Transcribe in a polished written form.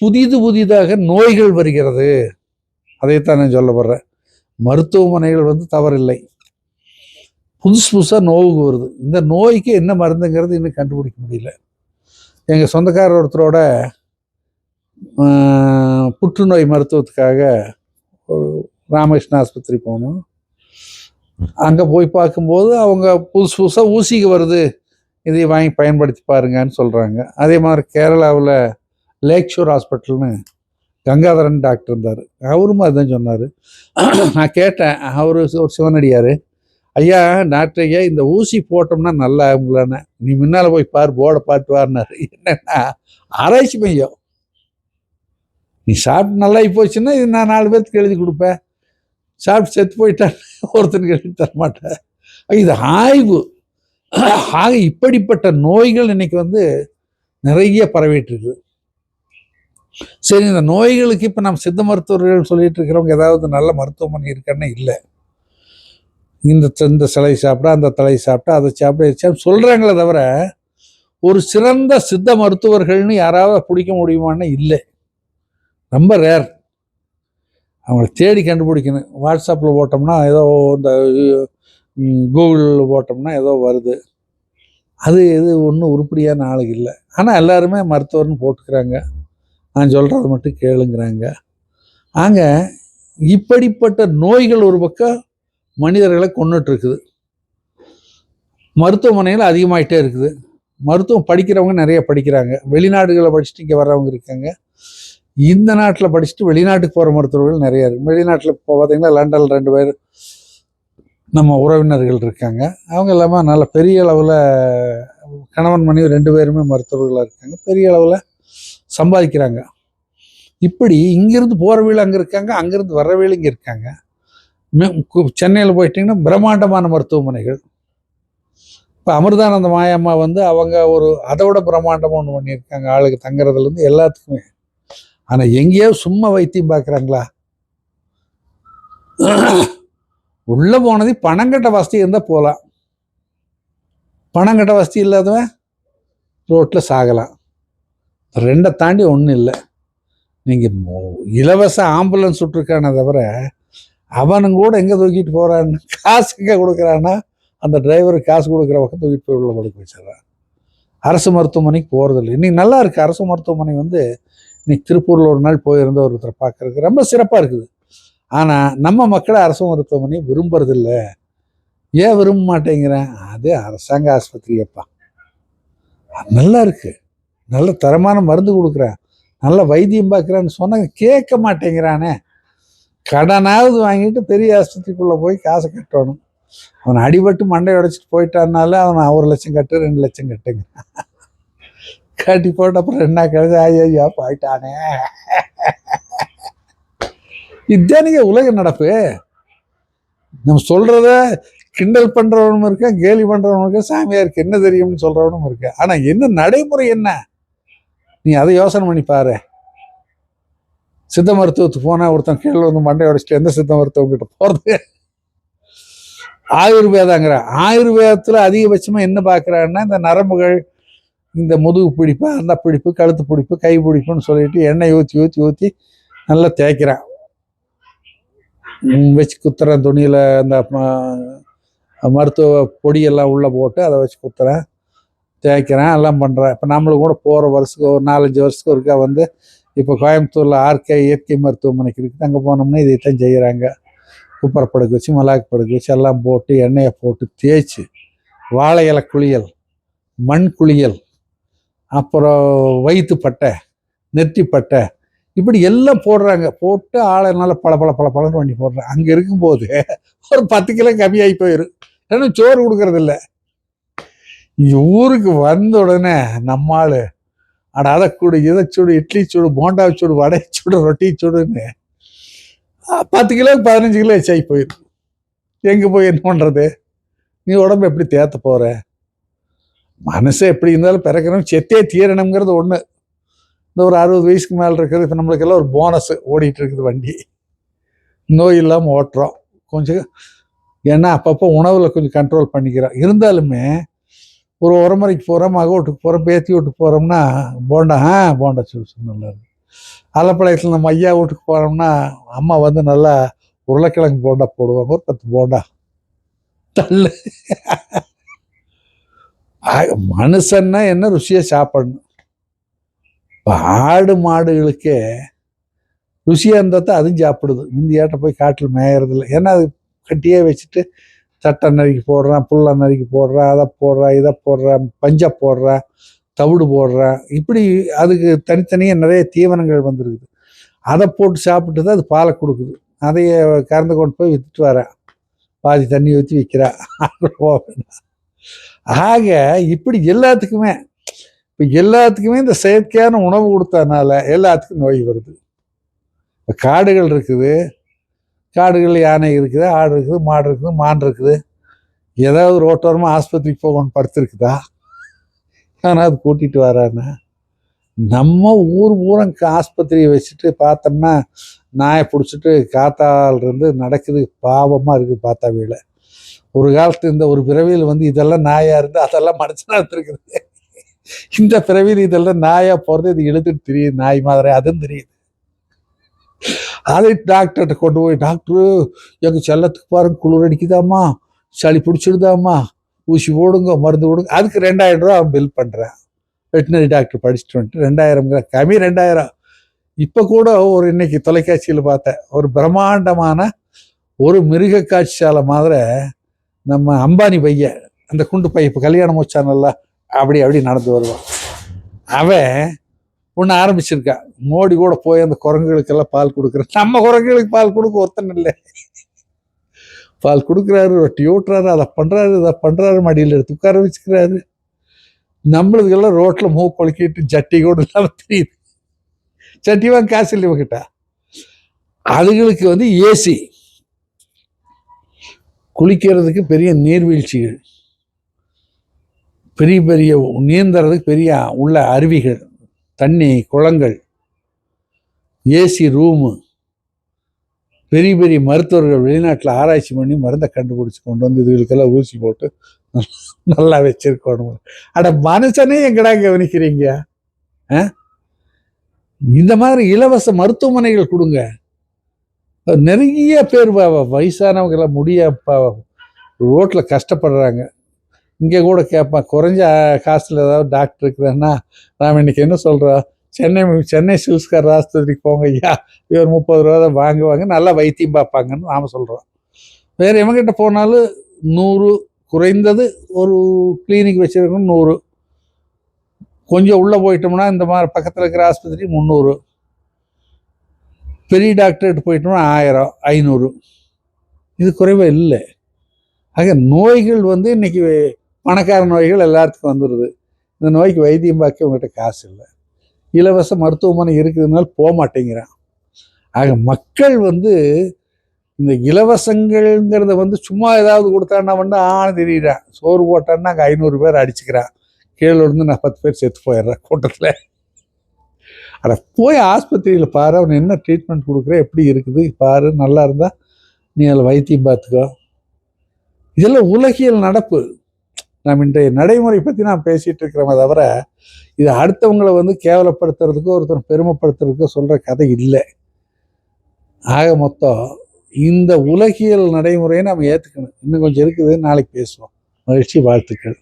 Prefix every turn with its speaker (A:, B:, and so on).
A: புதிதாக நோய்கள் வருகிறது. அதைத்தான் நான் சொல்ல வர்றேன். மருத்துவமனைகள் தவறில்லை, புதுசாக நோவுக்கு வருது. இந்த நோய்க்கு என்ன மருந்துங்கிறது இன்னும் கண்டுபிடிக்க முடியல. எங்கள் சொந்தக்காரர் ஒருத்தரோட புற்றுநோய் மருத்துவத்துக்காக ஒரு ராமகிருஷ்ண ஆஸ்பத்திரி போனோம். அங்கே போய் பார்க்கும்போது அவங்க புதுசாக ஊசிக்கு வருது, இதை வாங்கி பயன்படுத்தி பாருங்கன்னு சொல்கிறாங்க. அதே மாதிரி கேரளாவில் லேக்ஷோர் ஹாஸ்பிட்டல்னு கங்காதரன் டாக்டர் இருந்தார், அவரும் அதுதான் சொன்னார். நான் கேட்டேன், அவர் ஒரு சிவனடியார், ஐயா டாக்டர் ஐயா இந்த ஊசி போட்டோம்னா நல்லா ஆகுங்களான்னு. நீ முன்னால் போய் பாரு, போர்டை பார்த்து வாரினார். என்னன்னா ஆராய்ச்சி மையம், நீ சாப்பிட்டு நல்லா போச்சுன்னா இது நான் 4 பேர்த்துக்கு எழுதி கொடுப்பேன், சாப்பிட்டு செத்து போயிட்டான் ஒருத்தருக்கு எழுதி தரமாட்டேன். இது ஆய்வு. ஆக இப்படிப்பட்ட நோய்கள் இன்னைக்கு நிறைய பரவிட்டு இருக்கு. சரி, இந்த நோய்களுக்கு இப்போ நம்ம சித்த மருத்துவர்கள் சொல்லிட்டு இருக்கிறவங்க ஏதாவது நல்ல மருத்துவமனை இருக்கான்னு இல்லை. இந்த சிலை சாப்பிட்டா, அந்த தலை சாப்பிட்டா, அதை சாப்பிட்டா சொல்றாங்களே தவிர ஒரு சிறந்த சித்த மருத்துவர்கள்னு யாராவது பிடிக்க முடியுமான்னு இல்லை. ரொம்ப ரேர். அவங்கள தேடி கண்டுபிடிக்கணும். வாட்ஸ்அப்பில் போட்டோம்னா ஏதோ, இந்த கூகுளில் போட்டோம்னா ஏதோ வருது. அது ஒன்றும் உருப்படியான ஆளுக்கு இல்லை. ஆனால் எல்லாருமே மருத்துவர்னு போட்டுக்கிறாங்க. நான் சொல்கிறது மட்டும் கேளுங்கிறாங்க. ஆக இப்படிப்பட்ட நோய்கள் ஒரு பக்கம் மனிதர்களை கொண்டுட்டு இருக்குது. மருத்துவமனைகள் அதிகமாகிட்டே இருக்குது. மருத்துவம் படிக்கிறவங்க நிறைய படிக்கிறாங்க. வெளிநாடுகளை படிச்சுட்டு இங்கே வர்றவங்க இருக்காங்க. இந்த நாட்டில் படிச்சுட்டு வெளிநாட்டுக்கு போகிற மருத்துவர்கள் நிறைய இருக்கு. வெளிநாட்டில் இப்போ பார்த்தீங்கன்னா லண்டனில் 2 பேர் நம்ம உறவினர்கள் இருக்காங்க. அவங்க இல்லாமல் நல்ல பெரிய அளவில் கணவன் மனைவி 2 பேருமே மருத்துவர்களாக இருக்காங்க. பெரிய அளவில் சம்பாதிக்கிறாங்க. இப்படி இங்கிருந்து போகிறவர்கள் அங்கே இருக்காங்க, அங்கேருந்து வர்றவர்கள் இங்கே இருக்காங்க. சென்னையில் போயிட்டிங்கன்னா பிரம்மாண்டமான மருத்துவமனைகள். இப்போ அமிர்தானந்த மாயம்மா அவங்க ஒரு அதை விட பிரம்மாண்டமாக ஒன்று பண்ணியிருக்காங்க, ஆளுக்கு தங்குறதுலேருந்து எல்லாத்துக்குமே. ஆனால் எங்கேயோ சும்மா வைத்தியம் பார்க்குறாங்களா? உள்ளே போனது பணங்கட்ட வசதி இருந்தால் போகலாம். பணங்கட்ட வசதி இல்லாதவன் ரோட்டில் சாகலாம். 2 தாண்டி ஒன்றும் இல்லை. நீங்கள் இலவச ஆம்புலன்ஸ் விட்டுருக்கானே தவிர அவனுங்க கூட எங்கே தூக்கிட்டு போகிறான்னு, காசு எங்கே கொடுக்குறான்னா அந்த டிரைவருக்கு காசு கொடுக்குற பக்கம் தூக்கிட்டு போய் உள்ள படுக்க வச்சிடறான். அரசு மருத்துவமனைக்கு போகிறதில்லை. இன்னைக்கு நல்லா இருக்குது அரசு மருத்துவமனை. இன்னைக்கு திருப்பூரில் ஒரு நாள் போயிருந்த ஒருத்தரை பார்க்கறதுக்கு ரொம்ப சிறப்பாக இருக்குது. ஆனால் நம்ம மக்களை அரசு மருத்துவமனையை விரும்புறதில்ல. ஏன் விரும்ப மாட்டேங்கிறேன்? அது அரசாங்க ஆஸ்பத்திரியப்பா, நல்லா இருக்கு, நல்ல தரமான மருந்து கொடுக்குறேன், நல்ல வைத்தியம் பார்க்குறான்னு சொன்னாங்க, கேட்க மாட்டேங்கிறானே. கடனாவது வாங்கிட்டு பெரிய ஆஸ்பத்திரிக்குள்ளே போய் காசை கட்டணும். அவன் அடிபட்டு மண்டை உடைச்சிட்டு போயிட்டான்னால அவன் 1 லட்சம் கட்டு 2 லட்சம் கட்டுங்க கட்டி போட்டு அப்புறம் 2 கழுது ஐயா போயிட்டானே. இதுதானே உலக நடப்பு. நம்ம சொல்றத கிண்டல் பண்றவனும் இருக்க, கேலி பண்றவனும் இருக்க, சாமியாருக்கு என்ன தெரியும்னு சொல்றவனும் இருக்கு. ஆனா என்ன நடைமுறை என்ன, நீ அதை யோசனை பண்ணி பாரு. சித்த மருத்துவத்துக்கு போனா ஒருத்தன் கீழே மண்டை உடைச்சிட்டு எந்த சித்த மருத்துவம் கிட்ட போறது? ஆயுர்வேதாங்கிற ஆயுர்வேதத்துல அதிகபட்சமா என்ன பார்க்குறான்னா, இந்த நரம்புகள், இந்த முதுகு பிடிப்பு, அந்த பிடிப்பு, கழுத்து பிடிப்பு, கை பிடிப்புன்னு சொல்லிட்டு எண்ணெய் ஊற்றி நல்லா தேய்க்கிறான். வச்சு குத்துறேன் துணியில், அந்த மருத்துவ பொடியெல்லாம் உள்ளே போட்டு அதை வச்சு குத்துறேன், தேய்க்கிறேன், எல்லாம் பண்ணுறேன். இப்போ நம்மளுக்கு கூட போகிற வருஷத்துக்கு ஒரு 4-5 வருஷத்துக்கு ஒருக்கா இப்போ கோயம்புத்தூரில் ஆர்கே இயற்கை மருத்துவமனைக்கு இருக்குது. அங்கே போனோம்னா இதைத்தான் செய்கிறாங்க. குப்பரை படுக்க வச்சு, மலாக்கு படுக்க வச்சு, எல்லாம் போட்டு எண்ணெயை போட்டு தேய்ச்சி, வாழை இலை குளியல், மண் குளியல், அப்புறம் வயிற்று பட்டை, நெற்றி பட்டை, இப்படி எல்லாம் போடுறாங்க. போட்டு ஆளை நல்லா பழன்னு பண்ணி போடுறாங்க. அங்கே இருக்கும்போது ஒரு 10 கிலோ கம்மியாகி போயிடும். ஏன்னா சோறு கொடுக்கறது இல்லை. ஊருக்கு வந்த உடனே நம்மால் அதை கூடு, இதை சூடு, இட்லி சூடு, போண்டா சூடு, வடை சூடு, ரொட்டி சூடுன்னு 10 கிலோக்கு 15 கிலோ எச்சாகி போயிடும். எங்கே போய் என்ன பண்ணுறது? நீ உடம்பு எப்படி தேத்த போகிற? மனசு எப்படி இருந்தாலும் பிறக்கணும், செத்தே தீரணுங்கிறது ஒன்று. இந்த ஒரு 60 வயசுக்கு மேலே இருக்கிறது இப்போ நம்மளுக்கெல்லாம் ஒரு போனஸ் ஓடிட்டு இருக்குது. வண்டி நோய் இல்லாமல் ஓட்டுறோம் கொஞ்சம். ஏன்னா அப்பப்போ உணவில் கொஞ்சம் கண்ட்ரோல் பண்ணிக்கிறோம். இருந்தாலுமே ஒரு உரமுறைக்கு போகிறோம், மக வீட்டுக்கு போகிறோம், பேத்தி வீட்டுக்கு போகிறோம்னா போண்டா சூடு நல்லா இருக்கு. ஆலப்பாளையத்தில் நம்ம ஐயா வீட்டுக்கு போனோம்னா அம்மா வந்து நல்லா உருளைக்கிழங்கு போண்டா போடுவாங்க, ஒரு 10 போண்டா தள்ளு. மனுஷன்னா என்ன ருசியா சாப்பிடணும். ஆடு மாடுகளுக்கே ருசியாக இருந்தால் தான் அதுவும் சாப்பிடுது. முந்தியாட்ட போய் காட்டில் மேயறதில்லை. ஏன்னா அது கட்டியே வச்சுட்டு தட்டை நறுக்கி போடுறான், புல்லை நறுக்கி போடுறான், அதை போடுறான், இதை போடுறான், பஞ்சை போடுறான், தவிடு போடுறான். இப்படி அதுக்கு தனித்தனியாக நிறைய தீவனங்கள் வந்துருக்குது. அதை போட்டு சாப்பிட்டு தான் அது பாலை கொடுக்குது. அதையே கறந்து கொண்டு போய் விற்றுட்டு வரேன், பாதி தண்ணி ஊற்றி விற்கிறேன். ஆக இப்படி எல்லாத்துக்குமே இப்போ எல்லாத்துக்குமே இந்த செயற்கையான உணவு கொடுத்ததுனால எல்லாத்துக்கும் நோய் வருது. இப்போ காடுகள் இருக்குது, காடுகள் யானை இருக்குது, ஆடு இருக்குது, மாடு இருக்குது, மான் இருக்குது. ஏதாவது ரோட்டோரமாக ஆஸ்பத்திரிக்கு போகணும்னு படுத்துருக்குதா? ஆனால் அது கூட்டிகிட்டு வரானா? நம்ம ஊர் பூரம் ஆஸ்பத்திரியை வச்சுட்டு பார்த்தோம்னா நாயை பிடிச்சிட்டு காத்தாலிருந்து நடக்குது. பாவமாக இருக்குது பார்த்தா வீழ. ஒரு காலத்து இந்த ஒரு பிறவியில் வந்து இதெல்லாம் நாயாக இருந்து அதெல்லாம் மனுஷனாக எடுத்துருக்குது. இந்த பிறவியில் இதெல்லாம் நாயாக போகிறது, இது இழுத்துட்டு தெரியுது நாய் மாதிரி, அதுவும் தெரியுது. அதை டாக்டர்கிட்ட கொண்டு போய், டாக்டரு எங்கள் செல்லத்துக்கு பாருங்க குளிர் அடிக்குதாம்மா, சளி பிடிச்சிடுதாம்மா, ஊசி போடுங்க, மருந்து போடுங்க. அதுக்கு 2000 ரூபா அவன் பில் பண்ணுறான். வெட்டினரி டாக்டர் படிச்சுட்டு வந்துட்டு 2000 கம்மி 2000. இப்போ கூட ஒரு இன்னைக்கு தொலைக்காட்சியில் பார்த்தேன், ஒரு பிரம்மாண்டமான ஒரு மிருக காட்சியால மாதிரி நம்ம அம்பானி பையன், அந்த குண்டு பையன் இப்போ கல்யாணம் வச்சானல்ல, அப்படி நடந்து வருவான். அவன் ஒன்று ஆரம்பிச்சிருக்கான். மோடி கூட போய் அந்த குரங்குகளுக்கெல்லாம் பால் கொடுக்குறாரு. நம்ம குரங்குகளுக்கு பால் கொடுக்க ஒருத்தன் இல்லை. பால் கொடுக்குறாரு, ரொட்டி ஊட்டுறாரு, அதை பண்ணுறாரு, இதை பண்ணுறாரு, மடியில் எடுத்து உட்கார வச்சுக்கிறாரு. நம்மளுக்கெல்லாம் ரோட்டில் மூ கொழுக்கிட்டு ஜட்டி கூட இல்லாமல் தெரியுது. சட்டி வாங்க காசு இல்லை இவங்கிட்ட. அதுகளுக்கு வந்து ஏசி, குளிக்கிறதுக்கு பெரிய நீர்வீழ்ச்சிகள், பெரிய பெரிய நீந்துறதுக்கு பெரிய உள்ள அருவிகள், தண்ணி குளங்கள், ஏசி ரூமு, பெரிய பெரிய மருத்துவர்கள் வெளிநாட்டில் ஆராய்ச்சி பண்ணி மருந்தை கண்டுபிடிச்சி கொண்டு வந்து இதுகளுக்கெல்லாம் ஊசி போட்டு நல்லா வச்சிருக்கணும். அட மனுஷனே எங்கடா கவனிக்கிறீங்க? இந்த மாதிரி இலவச மருத்துவமனைகள் கொடுங்க. நிறைய பேர் வயசானவங்க எல்லாம் ரோட்டில் கஷ்டப்படுறாங்க. இங்கே கூட கேட்பேன், குறைஞ்ச காசில் ஏதாவது டாக்டர் இருக்குதுன்னா நாம் இன்னைக்கு என்ன சொல்கிறோம், சென்னை சில்ஸ்கார் ஆஸ்பத்திரிக்கு போங்க ஐயா, இவர் 30 ரூபா தான் வாங்குவாங்க, நல்லா வைத்தியம் பார்ப்பாங்கன்னு நாம் சொல்கிறோம். வேறு எவங்கிட்ட போனாலும் 100, குறைந்தது ஒரு கிளினிக் வச்சுருக்கணும் 100, கொஞ்சம் உள்ளே போயிட்டோம்னா இந்த மாதிரி பக்கத்தில் இருக்கிற ஆஸ்பத்திரி 300, பெரிய டாக்டர்கிட்ட போயிட்டோம்னா 1000, 500. இது குறைவாக இல்லை. ஆக நோய்கள் வந்து இன்னைக்கு பணக்கார நோய்கள் எல்லாத்துக்கும் வந்துடுது. இந்த நோய்க்கு வைத்தியம் பார்க்க உங்கள்கிட்ட காசு இல்லை. இலவச மருத்துவமனை இருக்கிறதுனால போக மாட்டேங்கிறான். ஆக மக்கள் வந்து இந்த இலவசங்கள்ங்கிறத வந்து சும்மா ஏதாவது கொடுத்தான்னா வந்து தெரியுறான். சோறு போட்டான்னா அங்கே 500 பேர் அடிச்சுக்கிறான். கீழே இருந்து நான் 10 பேர் செத்து போயிடுறேன் கூட்டத்தில். அதை போய் ஆஸ்பத்திரியில் பாரு, அவன் என்ன ட்ரீட்மெண்ட் கொடுக்குற, எப்படி இருக்குது பாரு, நல்லா இருந்தால் நீ அதில் வைத்தியம் பார்த்துக்கோ. இதெல்லாம் உலகியல் நடப்பு. நாம் இன்றைய நடைமுறை பற்றி நான் பேசிகிட்டு இருக்கிறோமே தவிர இது அடுத்தவங்களை வந்து கேவலப்படுத்துறதுக்கோ ஒருத்தர் பெருமைப்படுத்துறதுக்கோ சொல்கிற கதை இல்லை. ஆக மொத்தம் இந்த உலகியல் நடைமுறையை நாம் ஏற்றுக்கணும். இன்னும் கொஞ்சம் இருக்குது, நாளைக்கு பேசுவோம். மகிழ்ச்சி, வாழ்த்துக்கள்.